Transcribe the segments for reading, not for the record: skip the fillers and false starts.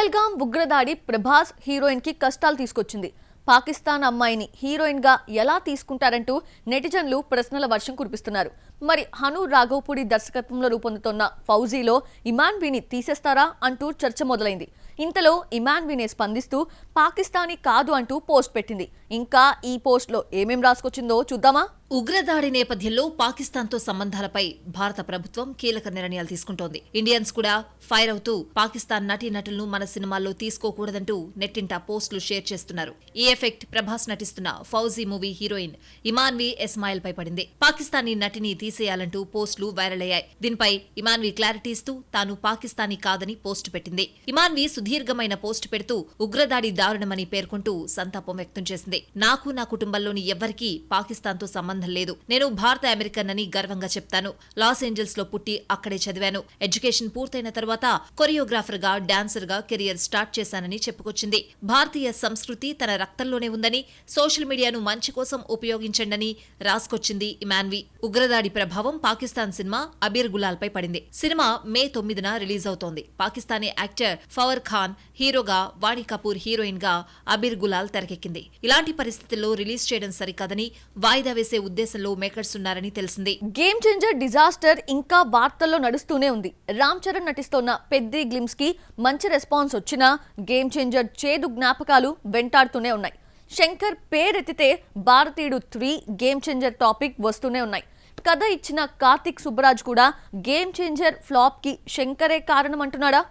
పహల్గామ్ ఉగ్రదాడి ప్రభాస్ హీరోయిన్ కి కష్టాలు తీసుకొచ్చింది. పాకిస్తాన్ అమ్మాయిని హీరోయిన్ గా ఎలా తీసుకుంటారంటూ నెటిజన్లు ప్రశ్నల వర్షం కురిపిస్తున్నారు. మరి హను రాఘవపూడి దర్శకత్వంలో రూపొందుతున్న ఫౌజీలో ఇమాన్ వీని తీసేస్తారా అంటూ చర్చ మొదలైంది. ఇంతలో ఇమాన్ వీనే స్పందిస్తూ పాకిస్తానీ కాదు అంటూ పోస్ట్ పెట్టింది. ఇంకా ఈ పోస్ట్ లో ఏమేం రాసుకొచ్చిందో చూద్దామా? ఉగ్రదాడి నేపథ్యంలో పాకిస్తాన్తో సంబంధాలపై భారత ప్రభుత్వం కీలక నిర్ణయాలు తీసుకుంటోంది. ఇండియన్స్ కూడా ఫైర్ అవుతూ పాకిస్తాన్ నటీనటులను మన సినిమాల్లో తీసుకోకూడదంటూ నెట్టింట పోస్టులు షేర్ చేస్తున్నారు. ఈ ఎఫెక్ట్ ప్రభాస్ నటిస్తున్న ఫౌజీ మూవీ హీరోయిన్ ఇమాన్వి ఎస్మాయిల్ పై పడింది. పాకిస్తానీ నటిని తీసేయాలంటూ పోస్టులు వైరల్ అయ్యాయి. దీనిపై ఇమాన్వి క్లారిటీ ఇస్తూ తాను పాకిస్తానీ కాదని పోస్టు పెట్టింది. ఇమాన్వి సుదీర్ఘమైన పోస్టు పెడుతూ ఉగ్రదాడి దారుణమని పేర్కొంటూ సంతాపం వ్యక్తం చేసింది. నాకు నా కుటుంబంలోని ఎవ్వరికీ పాకిస్తాన్తో సంబంధం లేదు. నేను భారత అమెరికన్ అని గర్వంగా చెప్తాను. లాస్ ఏంజల్స్ లో పుట్టి అక్కడే చదివాను. ఎడ్యుకేషన్ పూర్తయిన తర్వాత కొరియోగ్రాఫర్ గా, డాన్సర్ గా కెరియర్ స్టార్ట్ చేశానని చెప్పుకొచ్చింది. భారతీయ సంస్కృతి తన రక్తంలోనే ఉందని, సోషల్ మీడియాను మంచి కోసం ఉపయోగించండని రాసుకొచ్చింది ఇమాన్వి. ఉగ్రదాడి ప్రభావం పాకిస్తాన్ సినిమా అబీర్ గులాల్ పై పడింది. సినిమా మే 9న రిలీజ్ అవుతోంది. పాకిస్తానీ యాక్టర్ ఫవర్ ఖాన్ హీరోగా, వాణి కపూర్ హీరోయిన్ గా అబీర్ గులాల్ తెరకెక్కింది. ఇలాంటి పరిస్థితుల్లో రిలీజ్ చేయడం సరికాదని వాయిదా వేసే ఉద్దేశంలో మేకర్స్ ఉన్నారని తెలిసింది. గేమ్ చేంజర్ డిజాస్టర్ ఇంకా వార్తల్లో నడుస్తూనే ఉంది. రామ్ చరణ్ నటిస్తోన్న పెద్ది గ్లిమ్స్ కి మంచి రెస్పాన్స్ వచ్చినా గేమ్ చేంజర్ చేదు జ్ఞాపకాలు వెంటాడుతూనే ఉన్నాయి. శంకర్ పేరెత్తితే భారతీయుడు 3 గేమ్ చేంజర్ టాపిక్ వస్తూనే ఉన్నాయి. కథ ఇచ్చిన కార్తిక్ సుబ్బరాజ్ కూడా గేమ్ చేంజర్ ఫ్లాప్ కి శంకరే కారణం అంటున్నాడా?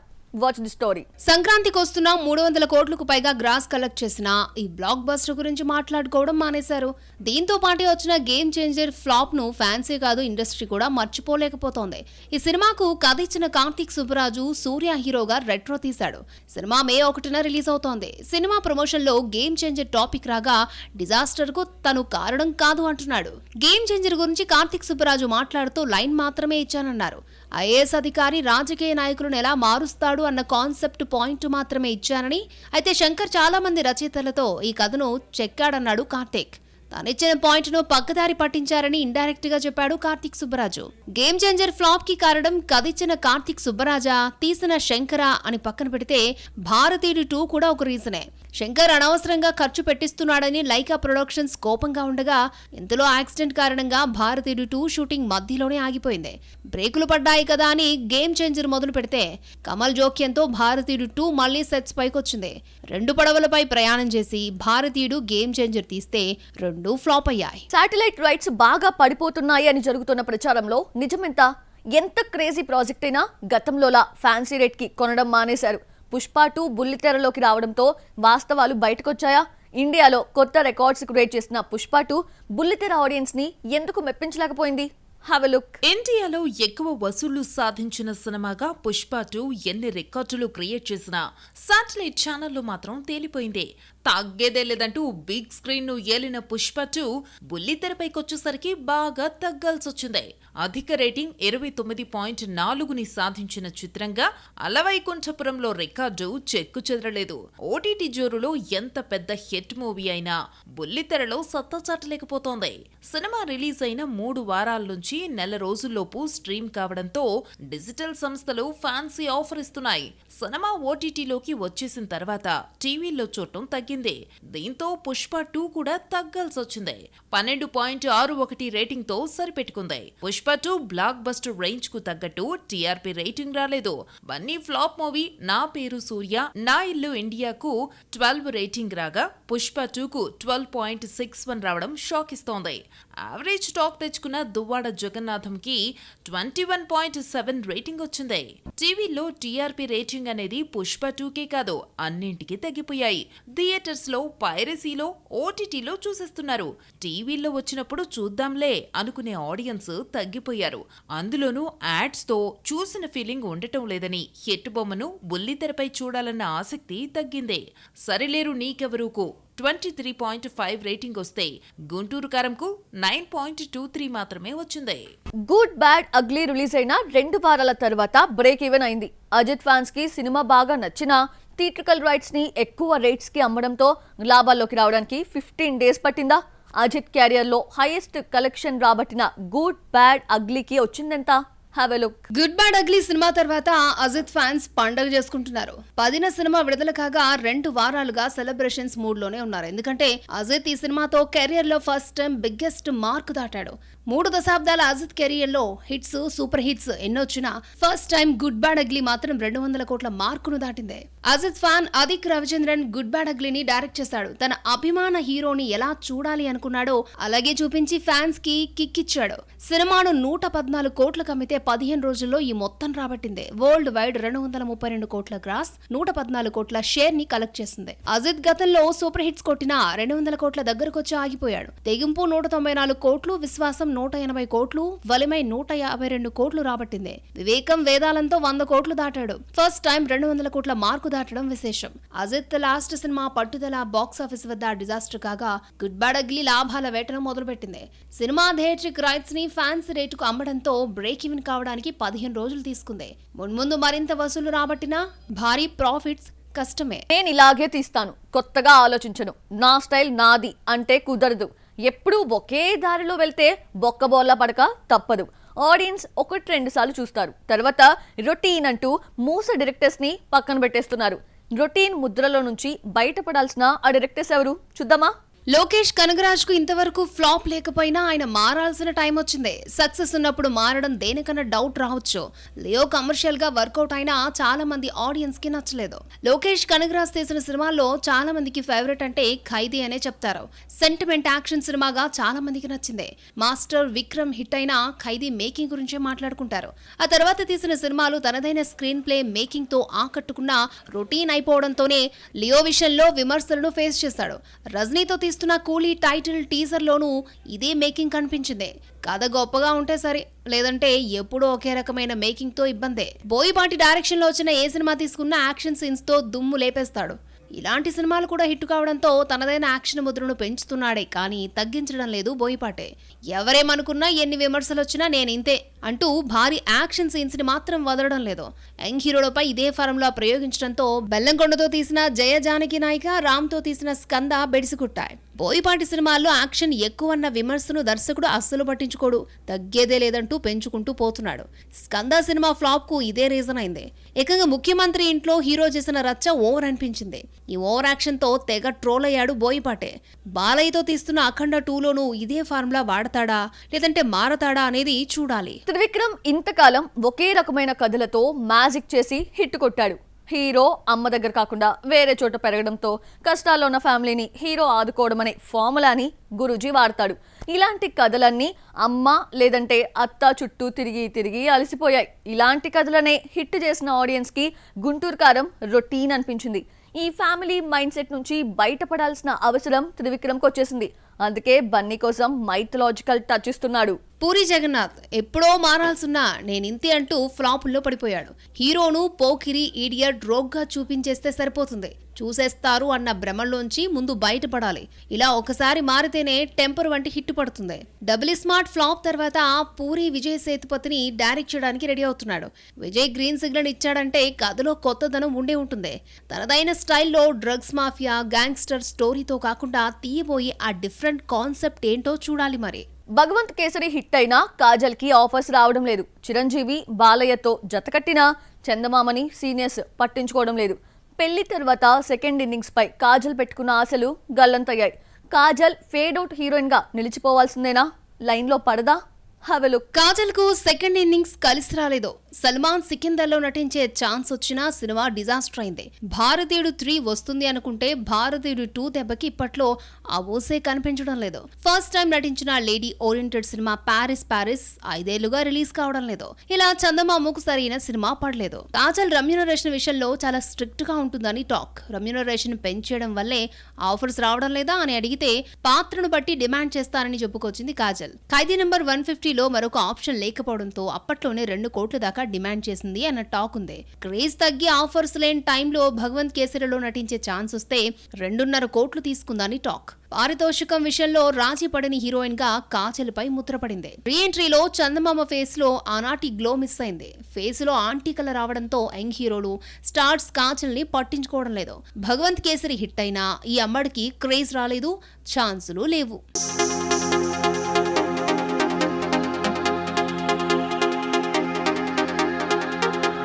Watch the story. సంక్రాంతికి వస్తున్న 300 కోట్లకు పైగా గ్రాస్ కలెక్ట్ చేసిన ఈ బ్లాక్ బస్టర్ గురించి మాట్లాడుకోవడం మానేశారు. దీంతో పాటు వచ్చిన గేమ్ చేంజర్ ఫ్లాప్ ను ఫ్యాన్సే కాదు, ఇండస్ట్రీ కూడా మర్చిపోలేకపోతోంది. ఈ సినిమాకు కథ ఇచ్చిన కార్తిక్ సుబ్బరాజు సూర్య హీరోగా రెట్రో తీశాడు. సినిమా మే 1న రిలీజ్ అవుతోంది. సినిమా ప్రమోషన్ లో గేమ్ చేంజర్ టాపిక్ రాగా డిజాస్టర్ కు తను కారణం కాదు అంటున్నాడు. గేమ్ చేంజర్ గురించి కార్తిక్ సుబ్బరాజు మాట్లాడుతూ లైన్ మాత్రమే ఇచ్చానన్నారు. ఐఏఎస్ అధికారి రాజకీయ నాయకులను ఎలా మారుస్తాడు అన్న కాన్సెప్ట్ పాయింట్ మాత్రమే ఇచ్చానని, అయితే శంకర్ చాలా మంది రచయితలతో ఈ కథను చెక్కాడన్నాడు కార్తిక్. తానిచ్చిన పాయింట్ ను పక్కదారి పట్టించారని ఇండైరెక్ట్ గా చెప్పాడు Karthik Subbaraju. Game changer flop కి కారణం కథిచ్చిన కార్తిక్ సుబ్బరాజా, తీసిన శంకరా అని పక్కన పెడితే భారతీయుడు 2 కూడా ఒక రీజనే. శంకర్ అనవసరంగా ఖర్చు పెట్టిస్తున్నాడని లైకా ప్రొడక్షన్స్ కోపంగా ఉండగా, ఇందులో యాక్సిడెంట్ కారణంగా భారతీయుడు 2 షూటింగ్ మధ్యలోనే ఆగిపోయింది. బ్రేకులు పడ్డాయి కదా అని గేమ్ చేంజర్ మొదలు పెడితే కమల్ జోక్యంతో భారతీయుడు 2 మళ్లీ సెట్స్ పైకొచ్చింది. 2 పడవలపై ప్రయాణం చేసి భారతీయుడు గేమ్ చేంజర్ తీస్తే 2 ఫ్లాప్ అయ్యాయి. శాటిలైట్ రైట్స్ బాగా పడిపోతున్నాయి అని జరుగుతున్న ప్రచారంలో నిజమెంత? ఎంత క్రేజీ ప్రాజెక్ట్ అయినా గతంలోలా ఫ్యాన్సీ రేట్ కి కొనడం మానేశారు. పుష్ప 2 బుల్లితెరలోకి రావడంతో వాస్తవాలు బయటకొచ్చాయా? ఇండియాలో కొత్త రికార్డ్స్ క్రియేట్ చేసిన పుష్ప 2 బుల్లితెర ఆడియన్స్ ని ఎందుకు మెప్పించలేకపోయింది? Have a look. ఇండియాలో ఎక్కువ వసూళ్లు సాధించిన సినిమాగా పుష్ప 2 ఎన్ని రికార్డులు క్రియేట్ చేసినా శాటిలైట్ ఛానల్లో మాత్రం తేలిపోయింది. తగ్గేదే లేదంటూ బిగ్ స్క్రీన్ ను ఏలిన పుష్ప 2 బుల్లితెరపైకొచ్చేసరికి బాగా తగ్గాల్సొచ్చింది. అధిక రేటింగ్ 29.4ని సాధించిన చిత్రంగా అలవైకుంఠపురంలో రికార్డు చెక్కు చెదరలేదు. ఓటీటీ జోరులో ఎంత పెద్ద హిట్ మూవీ అయినా బుల్లితెరలో సత్తా చాటలేకపోతోంది. సినిమా రిలీజ్ అయిన 3 వారాల నుంచి నెల రోజుల్లోపు స్ట్రీమ్ కావడంతో డిజిటల్ సంస్థలు ఫ్యాన్సీ ఆఫర్ ఇస్తున్నాయి. సినిమా ఓటీటీలోకి వచ్చేసిన తర్వాత టీవీల్లో చూడటం తగ్గింది. దీంతో పుష్ప 2 కూడా తగ్గాల్సొచ్చింది. 12.61 రేటింగ్ తో సరిపెట్టుకుంది. పుష్ప 2 బ్లాక్ బస్టర్ రేంజ్ కు తగ్గట్టు టీఆర్పీ రేటింగ్ రాలేదు. బన్నీ ఫ్లాప్ మూవీ నా పేరు సూర్య, నా ఇల్లు ఇండియాకు 12 రేటింగ్ రాగా పుష్ప 2కు 12.61 రావడం షాక్ ఇస్తోంది. యావరేజ్ టాక్ తెచ్చుకున్న దువ్వాడ జగన్నాథంకి 21.7 రేటింగ్ వచ్చింది. టీవీలో టీఆర్పీ రేటింగ్ అనేది పుష్ప 2కే కాదు, అన్నింటికి తగ్గిపోయాయి. థియేటర్స్ లో, పైరసీలో, ఓటీటీలో చూసేస్తున్నారు. టీవీల్లో వచ్చినప్పుడు చూద్దాంలే అనుకునే ఆడియన్స్ తగ్గిపోయారు. అందులోనూ యాడ్స్ తో చూసిన ఫీలింగ్ ఉండటం లేదని హిట్ బొమ్మను బుల్లితెరపై చూడాలన్న ఆసక్తి తగ్గింది. సరిలేరు నీకెవరుకు 23.5 రేటింగ్ వస్తే గుంటూరు కారంకు 9.23 మాత్రమే వచ్చింది. గుడ్ బ్యాడ్ అగ్లీ రిలీజ్ అయిన 2 వారాల తర్వాత బ్రేక్ ఈవెన్ అయింది. అజిత్ ఫ్యాన్స్ కి సినిమా బాగా నచ్చినా థియేట్రికల్ రైట్స్ ని ఎక్కువ రేట్స్ కి అమ్మడంతో లాభాల్లోకి రావడానికి 15 డేస్ పట్టిందా? అజిత్ క్యారియర్ లో హైయెస్ట్ కలెక్షన్ రాబట్టిన గుడ్ బ్యాడ్ అగ్లీకి వచ్చిందెంత? Have a look. Good bad ugly cinema తర్వాత అజిత్ ఫ్యాన్స్ పండగ చేసుకుంటున్నారు. 10న సినిమా విడుదల కాగా 2 వారాలుగా సెలబ్రేషన్స్ మూడ్ లోనే ఉన్నారు. ఎందుకంటే అజిత్ ఈ సినిమాతో కెరియర్ లో ఫస్ట్ టైం బిగ్గెస్ట్ మార్క్ దాటాడు. 3 దశాబ్దాల అజిత్ కెరియర్ లో హిట్స్, సూపర్ హిట్స్ ఎన్నొచ్చినా first time good bad ugly మాత్రం 200 కోట్ల మార్కును దాటింది. Ajith fan Adhik Ravichandran good bad అగ్లీని డైరెక్ట్ చేశాడు. తన అభిమాన హీరోని ఎలా చూడాలి అనుకున్నాడో అలాగే చూపించి ఫ్యాన్స్ కి కిక్ ఇచ్చాడు. సినిమాను 114 కోట్లకు అమ్మితే 15 రోజుల్లో ఈ మొత్తం రాబట్టింది. వరల్డ్ వైడ్ 232 కోట్ల గ్రాస్, 114 కోట్ల షేర్ ని కలెక్ట్ చేసింది. అజిత్ గతంలో సూపర్ హిట్స్ కొట్టిన 200 కోట్ల దగ్గరకొచ్చి ఆగిపోయాడు. తెగింపు 194 కోట్లు, విశ్వాసం 180 కోట్లు, వలిమై 152 కోట్లు రాబట్టింది. వివేకం, వేదాలంతో 100 కోట్లు దాటాడు. ఫస్ట్ టైం 200 కోట్ల మార్కు దాటడం విశేషం. అజిత్ లాస్ట్ సినిమా పట్టుదల బాక్సాఫీస్ వద్ద డిజాస్టర్ కాగా గుడ్ బ్యాడ్ అగ్లీ లాభాల వేటను మొదలుపెట్టింది. సినిమా థియేట్రిక్ రైట్స్ ని ఫ్యాన్స్ రేటుకు అమ్మడంతో బ్రేక్ ఈవెన్ కావడానికి 15 రోజులు తీసుకుంది. మున్ముందు మరింత వసూలు రాబట్టినా భారీ ప్రాఫిట్స్ కష్టమే. నేను ఇలాగే తీస్తాను, కొత్తగా ఆలోచించను, నా స్టైల్ నాది అంటే కుదరదు. ఎప్పుడూ ఒకే దారిలో వెళ్తే బొక్కబోర్లా పడక తప్పదు. ఆడియన్స్ 1-2 సార్లు చూస్తారు, తర్వాత రొటీన్ అంటూ మూస డైరెక్టర్స్ ని పక్కన పెట్టేస్తున్నారు. రొటీన్ ముద్రలో నుంచి బయటపడాల్సిన ఆ డైరెక్టర్స్ ఎవరు చూద్దామా? లోకేష్ కనగరాజ్ కు ఇంతవరకు ఫ్లాప్ లేకపోయినా ఆయన మారాల్సిన టైం వచ్చింది. సక్సెస్ ఉన్నప్పుడు మారడం దేనికన్నా డౌట్ రావచ్చు. లియో కమర్షియల్ గా వర్కౌట్ అయినా చాలా మంది ఆడియన్స్ కి నచ్చలేదు. లోకేష్ కనగరాజ్ తీసిన సినిమాల్లో చాలా మందికి ఫేవరెట్ అంటే ఖైదీ అనే చెప్తారు. సెంటిమెంట్ యాక్షన్ సినిమాగా చాలా మందికి నచ్చింది. మాస్టర్, విక్రమ్ హిట్ అయినా ఖైదీ మేకింగ్ గురించే మాట్లాడుకుంటారు. ఆ తర్వాత తీసిన సినిమాలు తనదైన స్క్రీన్ ప్లే మేకింగ్ తో ఆకట్టుకున్న రొటీన్ అయిపోవడంతోనే లియో విషయంలో విమర్శలను ఫేస్ చేశాడు. రజనీతో తీస్తున్న కూలీ టైటిల్ టీజర్ లోనూ ఇదే మేకింగ్ కనిపించింది. కథ గొప్పగా ఉంటే సరే, లేదంటే ఎప్పుడూ ఒకే రకమైన మేకింగ్ తో ఇబ్బందే. బోయపాటి డైరెక్షన్ లో వచ్చిన ఏ సినిమా తీసుకున్న యాక్షన్ సీన్స్ తో దుమ్ము లేపేస్తాడు. ఇలాంటి సినిమాలు కూడా హిట్ కావడంతో తనదైన యాక్షన్ ముద్రను పెంచుతున్నాడే కానీ తగ్గించడం లేదు బోయపాటే. ఎవరేమనుకున్నా, ఎన్ని విమర్శలు వచ్చినా నేను ఇంతే అంటూ భారీ యాక్షన్ సీన్స్ ని మాత్రం వదలడం లేదు. యంగ్ హీరోలపై ఇదే ఫార్ములా ప్రయోగించడంతో బెల్లంకొండతో తీసిన జయ జానకి నాయిక, రామ్ తో తీసిన స్కంద బెడిసికుట్టాయి. బోయపాటి సినిమాల్లో యాక్షన్ ఎక్కువన్న విమర్శను దర్శకుడు అస్సలు పట్టించుకోడు. తగ్గేదే లేదంటూ పెంచుకుంటూ పోతున్నాడు. స్కంద సినిమా ఫ్లాప్ కు ఇదే రీజన్ అయింది. ఏకంగా ముఖ్యమంత్రి ఇంట్లో హీరో చేసిన రచ్చ ఓవర్ అనిపించింది. ఈ ఓవర్ యాక్షన్ తో తెగ ట్రోల్ అయ్యాడు బోయపాటే. బాలయ్యతో తీస్తున్న అఖండ 2లోనూ ఇదే ఫార్ములా వాడతాడా లేదంటే మారతాడా అనేది చూడాలి. త్రివిక్రమ్ ఇంతకాలం ఒకే రకమైన కథలతో మ్యాజిక్ చేసి హిట్ కొట్టాడు. హీరో అమ్మ దగ్గర కాకుండా వేరే చోట పెరగడంతో కష్టాల్లో ఉన్న ఫ్యామిలీని హీరో ఆదుకోవడం అనే ఫార్ములాని గురూజీ వాడతాడు. ఇలాంటి కథలన్నీ అమ్మ లేదంటే అత్త చుట్టూ తిరిగి తిరిగి అలసిపోయాయి. ఇలాంటి కథలనే హిట్ చేసిన ఆడియన్స్ కి గుంటూరు కారం రొటీన్ అనిపించింది. ఈ ఫ్యామిలీ మైండ్ సెట్ నుంచి బయటపడాల్సిన అవసరం త్రివిక్రమ్కి వచ్చేసింది. అందుకే బన్నీ కోసం మైథలాజికల్ టచ్ ఇస్తున్నాడు. పూరి జగన్నాథ్ ఎప్పుడో మారాల్సున్నా నేనింతే అంటూ ఫ్లాపుల్లో పడిపోయాడు. హీరోను పోకిరి, ఈడియట్, రోగ్గా చూపించేస్తే సరిపోతుంది, చూసేస్తారు అన్న భ్రమల్లోంచి ముందు బయటపడాలి. ఇలా ఒకసారి మారితేనే టెంపర్ వంటి హిట్ పడుతుంది. డబుల్ స్మార్ట్ ఫ్లాప్ తర్వాత పూరి విజయ్ సేతుపతిని డైరెక్ట్ చేయడానికి రెడీ అవుతున్నాడు. విజయ్ గ్రీన్ సిగ్నల్ ఇచ్చాడంటే కథలో కొత్తదనం ఉండే ఉంటుంది. తనదైన స్టైల్లో డ్రగ్స్ మాఫియా, గ్యాంగ్స్టర్ స్టోరీతో కాకుండా తీయబోయి ఆ డిఫరెంట్ కాన్సెప్ట్ ఏంటో చూడాలి. మరి భగవంత్ కేసరి హిట్ అయినా కాజల్ కి ఆఫర్స్ రావడం లేదు. చిరంజీవి, బాలయ్యతో జతకట్టిన చందమామని సీనియర్స్ పట్టించుకోవడం లేదు. పెళ్లి తర్వాత సెకండ్ ఇన్నింగ్స్ పై కాజల్ పెట్టుకున్న ఆశలు గల్లంతయ్యాయి. కాజల్ ఫేడ్ అవుట్ హీరోయిన్ గా నిలిచిపోవాల్సిందేనా? లైన్ లో పడదా? కాజల్ కు సెకండ్ ఇన్నింగ్స్ కలిసి రాలేదు. సల్మాన్ సికిందర్ లో నటించే ఛాన్స్ వచ్చినా సినిమా డిజాస్టర్ అయింది. భారతీయుడు 3 వస్తుంది అనుకుంటే భారతీయుడు 2 దెబ్బకి ఇప్పట్లో ఆ ఊసే కనిపించడం లేదు. ఫస్ట్ టైం నటించిన లేడీ ఓరియంటెడ్ సినిమా ప్యారిస్ 5 ఏళ్లుగా రిలీజ్ కావడం లేదు. ఇలా చందమామకు సరైన సినిమా పడలేదు. కాజల్ రెమ్యూనరేషన్ విషయంలో చాలా స్ట్రిక్ట్ గా ఉంటుందని టాక్. రెమ్యూనరేషన్ పెంచేయడం వల్లే ఆఫర్స్ రావడం లేదా అని అడిగితే పాత్రను బట్టి డిమాండ్ చేస్తానని చెప్పుకొచ్చింది కాజల్. ఖైదీ నెంబర్ 150 లో మరొక ఆప్షన్ లేకపోవడంతో అప్పట్లోనే 2 కోట్ల దాకా డిమాండ్ చేసింది అన్న టాక్ ఉంది. క్రేజ్ తగ్గి ఆఫర్స్ లేని టైంలో భగవంత్ కేసరిలో నటించే ఛాన్స్ వస్తే 2.5 కోట్లు తీసుకుందని టాక్. పారితోషికం విషయంలో రాజీ పడని హీరోయిన్ గా కాజల్ పై ముద్రపడింది. రీ ఎంట్రీలో చందమామ ఫేస్ లో ఆనాటి గ్లో మిస్ అయింది. ఫేస్ లో ఆంటీ కలర్ రావడంతో యంగ్ హీరోలు స్టార్స్ కాజల్ ని పట్టించుకోవడం లేదు. భగవంత్ కేసరి హిట్ అయినా ఈ అమ్మడికి క్రేజ్ రాలేదు, ఛాన్సులు లేవు.